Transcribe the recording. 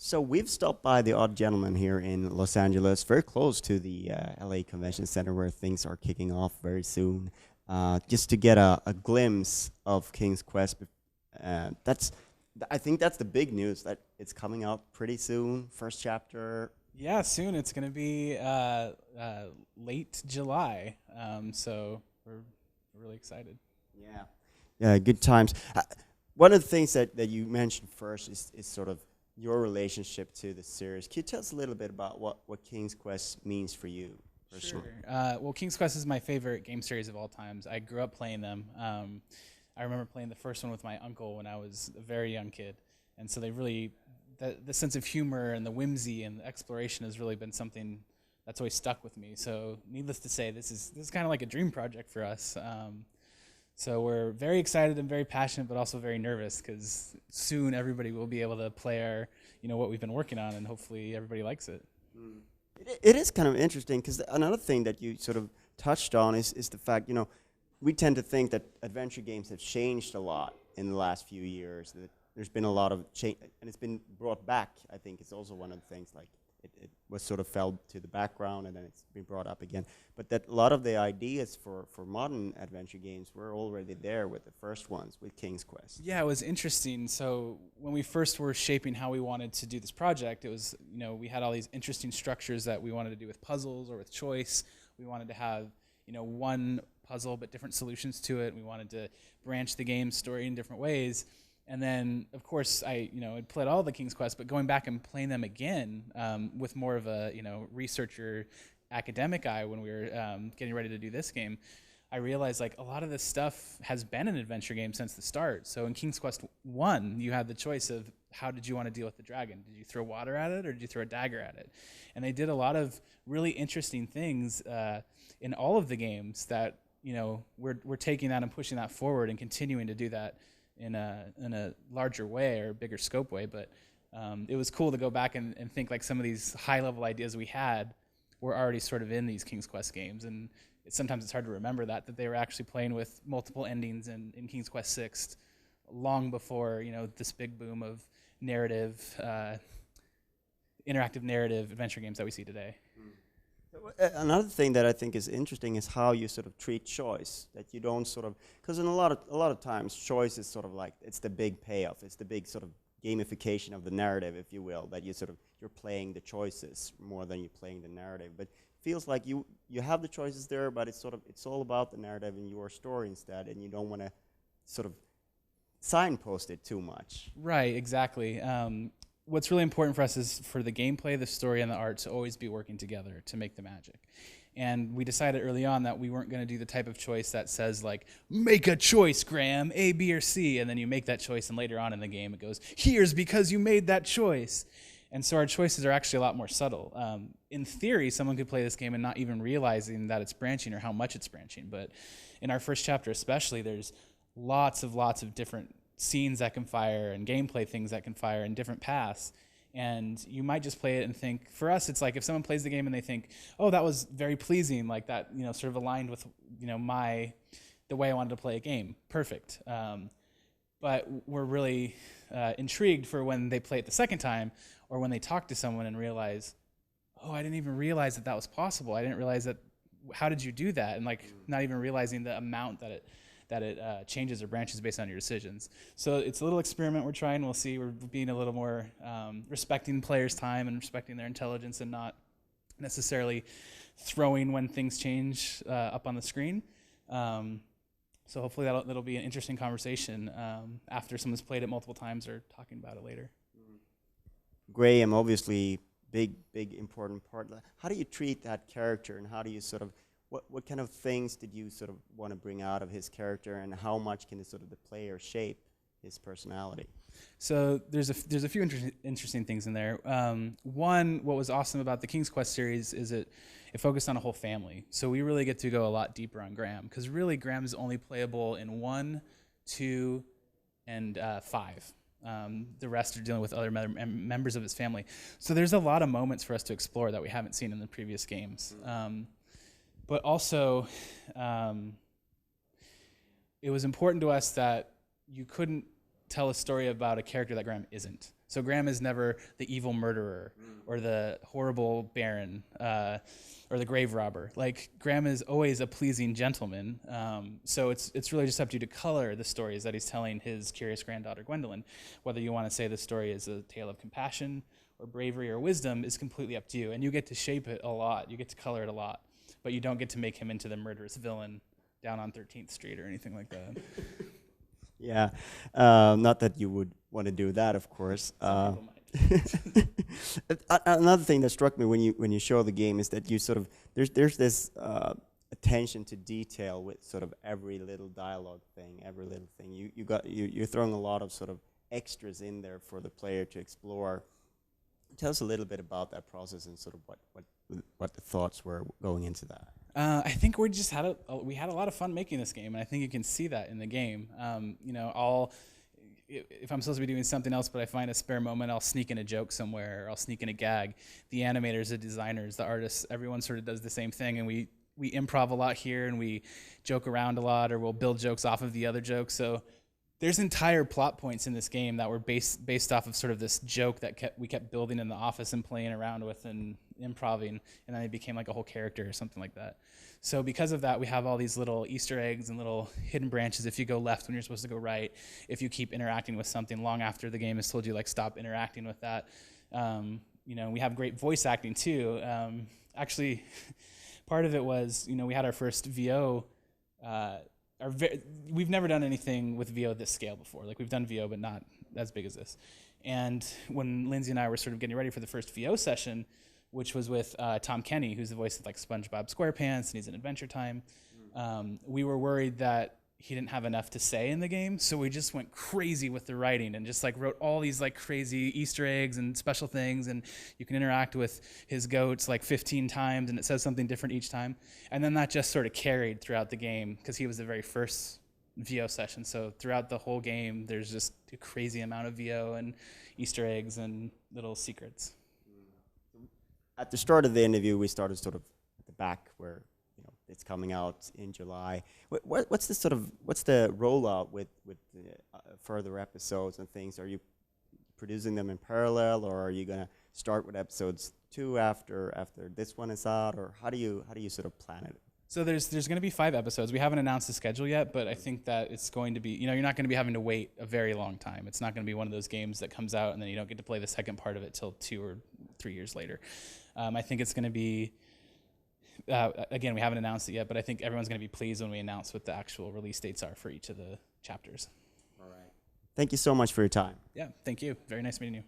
So we've stopped by the Odd Gentleman here in Los Angeles, very close to the LA Convention Center where things are kicking off very soon, just to get a glimpse of King's Quest. That's, I think that's the big news that it's coming out pretty soon. First chapter. Yeah, soon. It's going to be late July. So we're really excited. Yeah, yeah, good times. One of the things that you mentioned first is sort of your relationship to the series. Can you tell us a little bit about what King's Quest means for you personally? Sure. Well, King's Quest is my favorite game series of all times. I grew up playing them. I remember playing the first one with my uncle when I was a very young kid. And so they really, the sense of humor and the whimsy and the exploration has really been something that's always stuck with me. So needless to say, this is kind of like a dream project for us. So we're very excited and very passionate, but also very nervous because soon everybody will be able to play our, what we've been working on, and hopefully everybody likes it. Mm. It is kind of interesting because another thing that you sort of touched on is the fact, we tend to think that adventure games have changed a lot in the last few years. That there's been a lot of change, and it's been brought back. I think it's also one of the things, like it was sort of fell to the background and then it's been brought up again. But that a lot of the ideas for modern adventure games were already there with the first ones, with King's Quest. Yeah, it was interesting. So when we first were shaping how we wanted to do this project, it was, we had all these interesting structures that we wanted to do with puzzles or with choice. We wanted to have, one puzzle but different solutions to it. We wanted to branch the game story in different ways. And then, of course, I had played all the King's Quest, but going back and playing them again with more of a researcher academic eye when we were getting ready to do this game, I realized like a lot of this stuff has been an adventure game since the start. So in King's Quest 1, you had the choice of how did you want to deal with the dragon? Did you throw water at it or did you throw a dagger at it? And they did a lot of really interesting things in all of the games that we're taking that and pushing that forward and continuing to do that in a larger way or bigger scope way. But it was cool to go back and think like some of these high level ideas we had were already sort of in these King's Quest games. And sometimes it's hard to remember that they were actually playing with multiple endings in King's Quest 6 long before this big boom of narrative, interactive narrative adventure games that we see today. Another thing that I think is interesting is how you sort of treat choice. That you don't sort of, because in a lot of times choice is sort of like it's the big payoff. It's the big sort of gamification of the narrative, if you will. That you're playing the choices more than you're playing the narrative. But it feels like you have the choices there, but it's all about the narrative and your story instead, and you don't want to sort of signpost it too much. Right. Exactly. What's really important for us is for the gameplay, the story, and the art to always be working together to make the magic. And we decided early on that we weren't going to do the type of choice that says, like, make a choice, Graham, A, B, or C, and then you make that choice, and later on in the game it goes, here's because you made that choice. And so our choices are actually a lot more subtle. In theory, someone could play this game and not even realizing that it's branching or how much it's branching. But in our first chapter especially, there's lots of different scenes that can fire and gameplay things that can fire in different paths. And you might just play it and think, for us, it's like if someone plays the game and they think, oh, that was very pleasing, like that, sort of aligned with, the way I wanted to play a game. Perfect. But we're really intrigued for when they play it the second time or when they talk to someone and realize, oh, I didn't even realize that was possible. I didn't realize that, how did you do that? And like not even realizing the amount that it changes or branches based on your decisions. So it's a little experiment we're trying. We'll see. We're being a little more respecting players' time and respecting their intelligence and not necessarily throwing when things change up on the screen. So hopefully that'll be an interesting conversation after someone's played it multiple times or talking about it later. Graham, obviously, big important part. How do you treat that character, and how do you sort of what kind of things did you sort of want to bring out of his character, and how much can the player shape his personality? So there's a few interesting things in there. One, what was awesome about the King's Quest series is it focused on a whole family. So we really get to go a lot deeper on Graham, because really Graham is only playable in 1, 2, and 5. The rest are dealing with other members of his family. So there's a lot of moments for us to explore that we haven't seen in the previous games. But also, it was important to us that you couldn't tell a story about a character that Graham isn't. So Graham is never the evil murderer or the horrible baron or the grave robber. Like, Graham is always a pleasing gentleman. So it's really just up to you to color the stories that he's telling his curious granddaughter Gwendolyn. Whether you want to say the story is a tale of compassion or bravery or wisdom is completely up to you. And you get to shape it a lot. You get to color it a lot. But you don't get to make him into the murderous villain down on 13th Street or anything like that. Yeah, not that you would want to do that, of course. Some people might. Another thing that struck me when you show the game is that you sort of there's this attention to detail with sort of every little dialogue thing, every little thing. You're throwing a lot of sort of extras in there for the player to explore. Tell us a little bit about that process and sort of what the thoughts were going into that. I think we just had we had a lot of fun making this game, and I think you can see that in the game. If I'm supposed to be doing something else, but I find a spare moment, I'll sneak in a joke somewhere, or I'll sneak in a gag. The animators, the designers, the artists, everyone sort of does the same thing, and we improv a lot here, and we joke around a lot, or we'll build jokes off of the other jokes. So there's entire plot points in this game that were based off of sort of this joke that we kept building in the office and playing around with and improving, and then it became like a whole character or something like that. So because of that, we have all these little Easter eggs and little hidden branches. If you go left when you're supposed to go right, if you keep interacting with something long after the game has told you, like, stop interacting with that. We have great voice acting too. Actually, part of it was, we had our first VO. We've never done anything with VO this scale before. Like, we've done VO, but not as big as this. And when Lindsay and I were sort of getting ready for the first VO session, which was with Tom Kenny, who's the voice of, like, SpongeBob SquarePants, and he's in Adventure Time, we were worried that he didn't have enough to say in the game, so we just went crazy with the writing and just, like, wrote all these, like, crazy Easter eggs and special things, and you can interact with his goats like 15 times, and it says something different each time. And then that just sort of carried throughout the game because he was the very first VO session. So throughout the whole game, there's just a crazy amount of VO and Easter eggs and little secrets. At the start of the interview, we started sort of at the back where it's coming out in July. What's the rollout with the further episodes and things? Are you producing them in parallel, or are you gonna start with episodes 2 after this one is out, or how do you sort of plan it? So there's going to be 5 episodes. We haven't announced the schedule yet, but I think that it's going to be, you're not going to be having to wait a very long time. It's not going to be one of those games that comes out and then you don't get to play the second part of it till 2 or 3 years later. I think it's going to be, again, we haven't announced it yet, but I think everyone's going to be pleased when we announce what the actual release dates are for each of the chapters. All right. Thank you so much for your time. Yeah, thank you. Very nice meeting you.